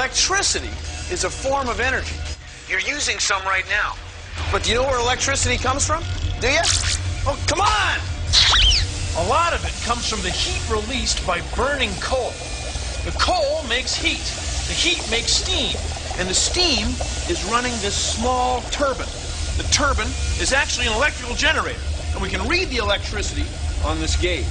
Electricity is a form of energy. You're using some right now. But do you know where electricity comes from? Do you? Oh, come on! A lot of it comes from the heat released by burning coal. The coal makes heat. The heat makes steam. And the steam is running this small turbine. The turbine is actually an electrical generator. And we can read the electricity on this gauge.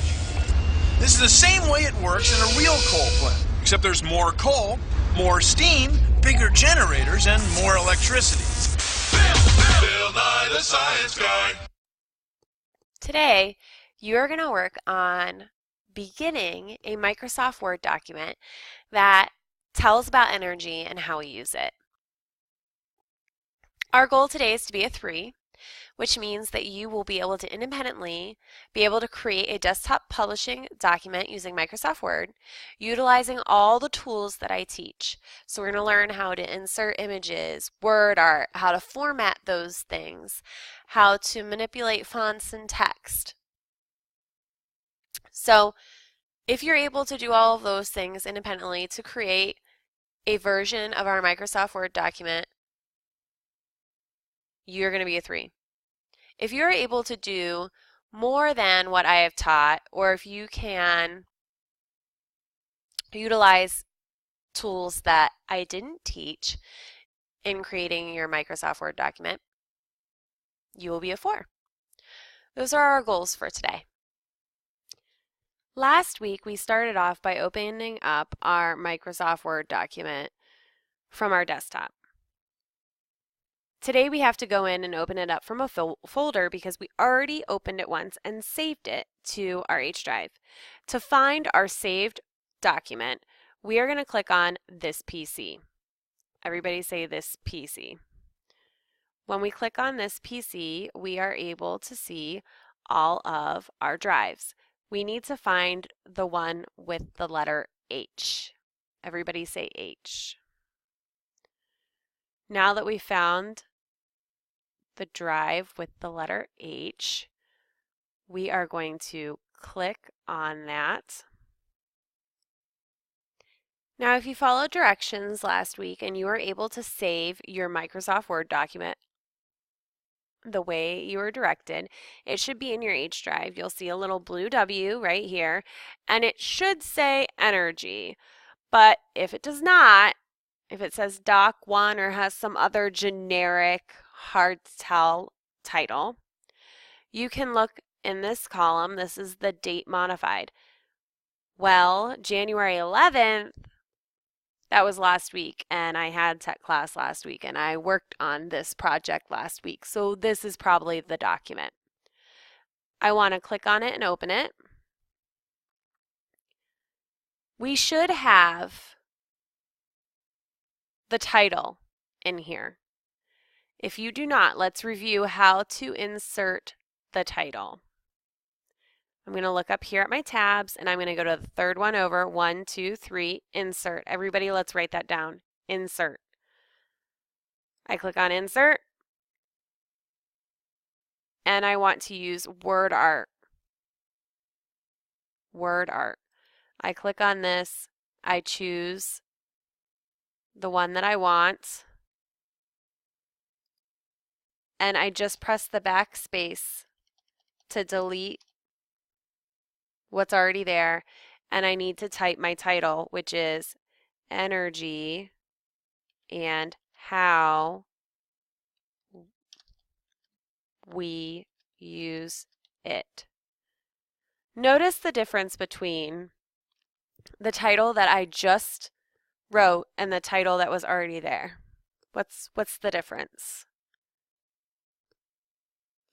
This is the same way it works in a real coal plant, except there's more coal, more steam, bigger generators, and more electricity. Bill Nye the Science Guy. Today, you're going to work on beginning a Microsoft Word document that tells about energy and how we use it. Our goal today is to be a 3, which means that you will be able to independently be able to create a desktop publishing document using Microsoft Word, utilizing all the tools that I teach. So we're going to learn how to insert images, word art, how to format those things, how to manipulate fonts and text. So if you're able to do all of those things independently to create a version of our Microsoft Word document, you're going to be a 3. If you're able to do more than what I have taught, or if you can utilize tools that I didn't teach in creating your Microsoft Word document, you will be a 4. Those are our goals for today. Last week, we started off by opening up our Microsoft Word document from our desktop. Today, we have to go in and open it up from a folder because we already opened it once and saved it to our H drive. To find our saved document, we are going to click on this PC. Everybody say this PC. When we click on this PC, we are able to see all of our drives. We need to find the one with the letter H. Everybody say H. Now that we found the drive with the letter H, we are going to click on that. Now, if you followed directions last week and you were able to save your Microsoft Word document the way you were directed, it should be in your H drive. You'll see a little blue W right here, and it should say energy. But if it does not, if it says Doc 1 or has some other generic hard to tell title, you can look in this column. This is the date modified. Well, January 11th, that was last week, and I had tech class last week, and I worked on this project last week, so this is probably the document. I want to click on it and open it. We should have the title in here. If you do not, let's review how to insert the title. I'm going to look up here at my tabs, and I'm going to go to the third one over, 1, 2, 3, insert. Everybody, let's write that down. Insert. I click on insert, and I want to use word art. Word art. I click on this. I choose the one that I want, and I just press the backspace to delete what's already there, and I need to type my title, which is energy and how we use it. Notice the difference between the title that I just wrote and the title that was already there. What's the difference?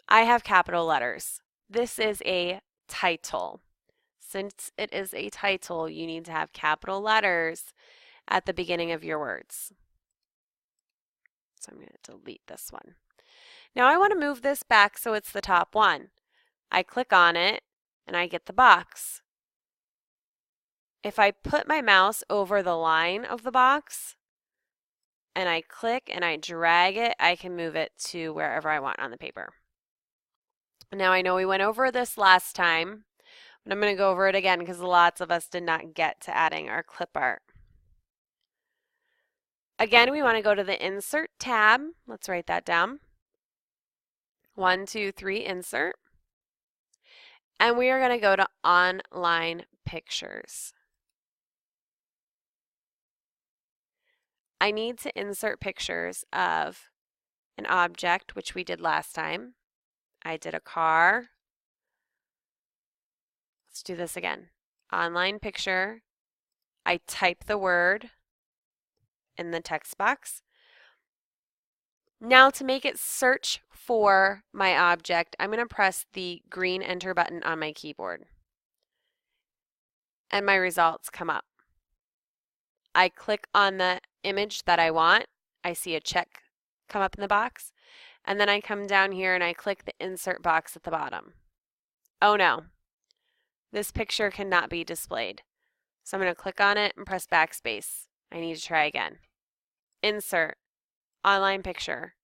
I have capital letters. This is a title. Since it is a title, you need to have capital letters at the beginning of your words. So I'm going to delete this one. Now I want to move this back so it's the top one. I click on it and I get the box. If I put my mouse over the line of the box and I click and I drag it, I can move it to wherever I want on the paper. Now I know we went over this last time, but I'm going to go over it again because lots of us did not get to adding our clip art. Again, we want to go to the Insert tab. Let's write that down. 1, 2, 3, Insert. And we are going to go to Online Pictures. I need to insert pictures of an object, which we did last time. I did a car. Let's do this again. Online picture. I type the word in the text box. Now to make it search for my object, I'm going to press the green enter button on my keyboard. And my results come up. I click on the image that I want. I see a check come up in the box. And then I come down here and I click the insert box at the bottom. Oh no, this picture cannot be displayed. So I'm going to click on it and press backspace. I need to try again. Insert, online picture.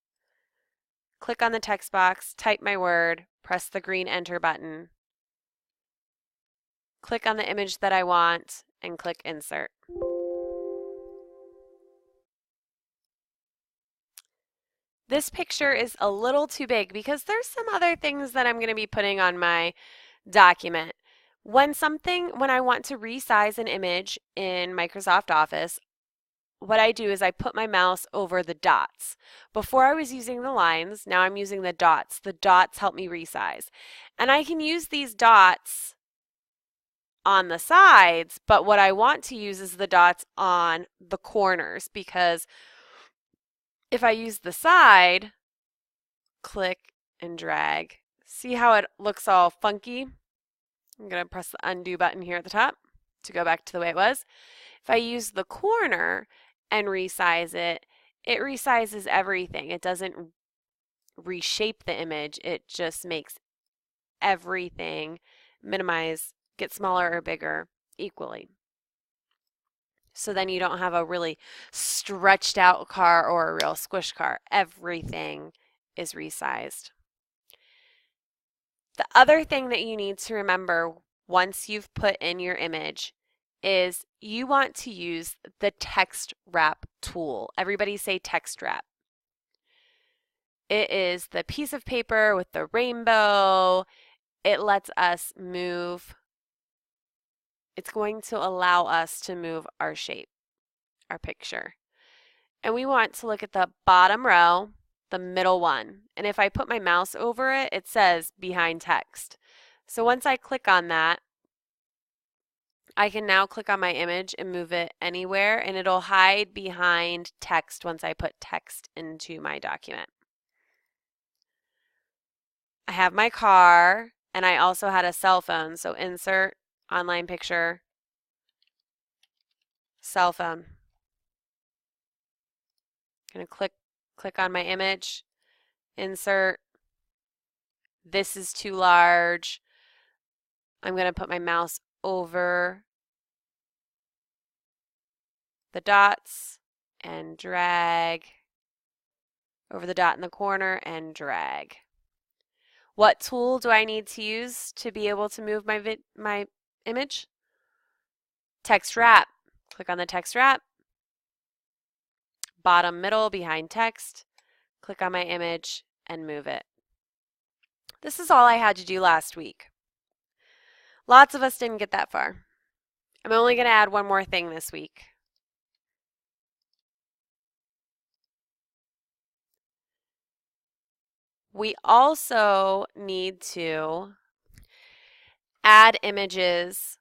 Click on the text box, type my word, press the green enter button. Click on the image that I want and click insert. This picture is a little too big because there's some other things that I'm going to be putting on my document. When I want to resize an image in Microsoft Office, what I do is I put my mouse over the dots. Before I was using the lines, now I'm using the dots. The dots help me resize. And I can use these dots on the sides, but what I want to use is the dots on the corners, because if I use the side, click and drag, see how it looks all funky? I'm going to press the undo button here at the top to go back to the way it was. If I use the corner and resize it, it resizes everything. It doesn't reshape the image. It just makes everything minimize, get smaller or bigger equally. So then you don't have a really stretched out car or a real squish car. Everything is resized. The other thing that you need to remember once you've put in your image is you want to use the text wrap tool. Everybody say text wrap. It is the piece of paper with the rainbow. It lets us move. It's going to allow us to move our shape, our picture. And we want to look at the bottom row, the middle one. And if I put my mouse over it, it says behind text. So once I click on that, I can now click on my image and move it anywhere, and it'll hide behind text once I put text into my document. I have my car, and I also had a cell phone, so insert, online picture, cell phone. I'm going to click on my image, insert. This is too large. I'm going to put my mouse over the dots and drag over the dot in the corner and drag. What tool do I need to use to be able to move my image? Text wrap. Click on the text wrap. Bottom middle behind text. Click on my image and move it. This is all I had to do last week. Lots of us didn't get that far. I'm only going to add one more thing this week. We also need to add images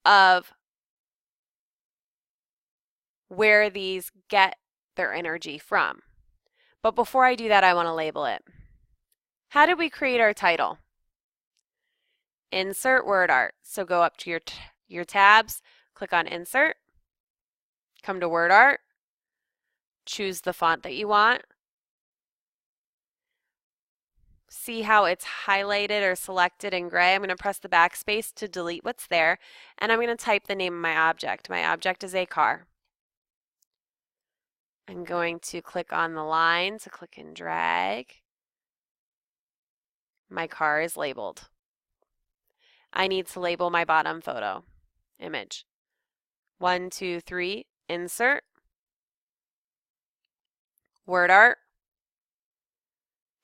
of where these get their energy from. But before I do that, I want to label it. How did we create our title? Insert word art. So go up to your tabs, click on Insert, come to Word Art, choose the font that you want. See how it's highlighted or selected in gray? I'm going to press the backspace to delete what's there, and I'm going to type the name of my object. My object is a car. I'm going to click on the line to click and drag. My car is labeled. I need to label my bottom photo image. 1, 2, 3, insert, word art,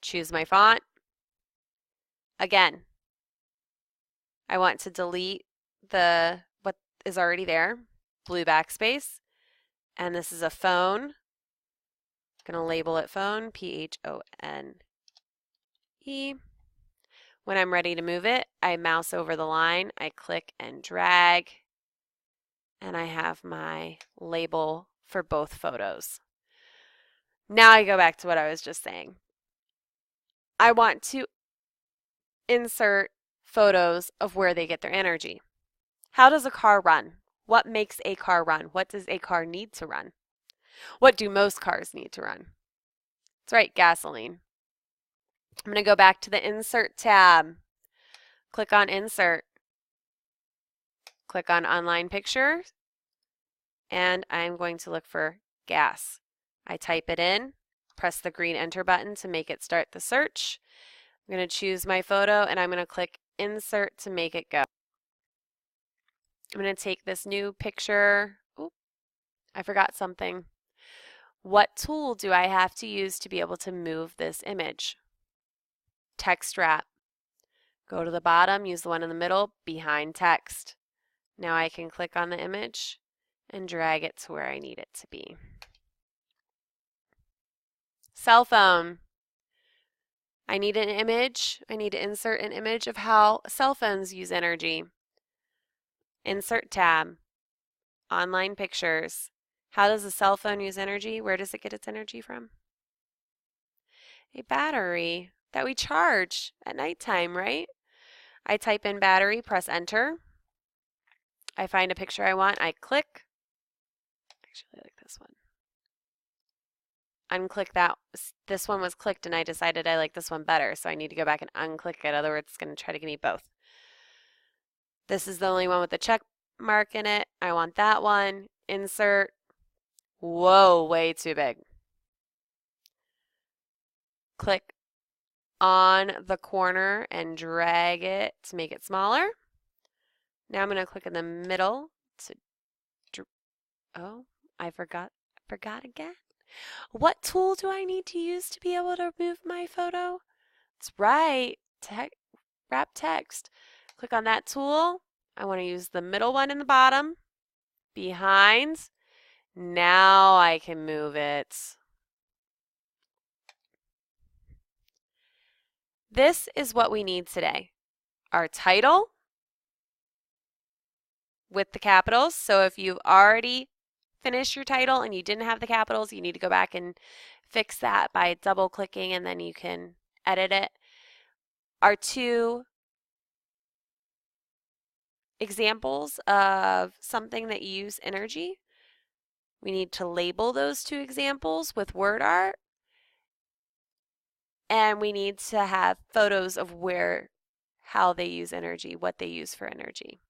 choose my font. Again, I want to delete what is already there, blue backspace, and this is a phone. I'm going to label it phone, Phone. When I'm ready to move it, I mouse over the line, I click and drag, and I have my label for both photos. Now I go back to what I was just saying. I want to insert photos of where they get their energy. How does a car run? What makes a car run? What does a car need to run? What do most cars need to run? That's right, gasoline. I'm going to go back to the Insert tab. Click on Insert. Click on Online Pictures. And I'm going to look for gas. I type it in, press the green Enter button to make it start the search. I'm going to choose my photo and I'm going to click Insert to make it go. I'm going to take this new picture. Oop, I forgot something. What tool do I have to use to be able to move this image? Text wrap. Go to the bottom, use the one in the middle, behind text. Now I can click on the image and drag it to where I need it to be. Cell phone. I need an image. I need to insert an image of how cell phones use energy. Insert tab. Online pictures. How does a cell phone use energy? Where does it get its energy from? A battery that we charge at nighttime, right? I type in battery, press enter. I find a picture I want, I click. Actually, I like this one. Unclick that. This one was clicked and I decided I like this one better, so I need to go back and unclick it, otherwise it's going to try to give me both. This is the only one with the check mark in it. I want that one. Insert. Whoa, way too big. Click on the corner and drag it to make it smaller. Now I'm going to click in the middle to, oh, I forgot again. What tool do I need to use to be able to move my photo? That's right, wrap text. Click on that tool. I want to use the middle one in the bottom, behind. Now I can move it. This is what we need today. Our title with the capitals. So if you've already finished your title and you didn't have the capitals, you need to go back and fix that by double clicking and then you can edit it. Our two examples of something that use energy. We need to label those two examples with word art. And we need to have photos of how they use energy, what they use for energy.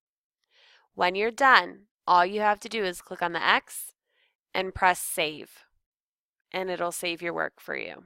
When you're done, all you have to do is click on the X and press save. And it'll save your work for you.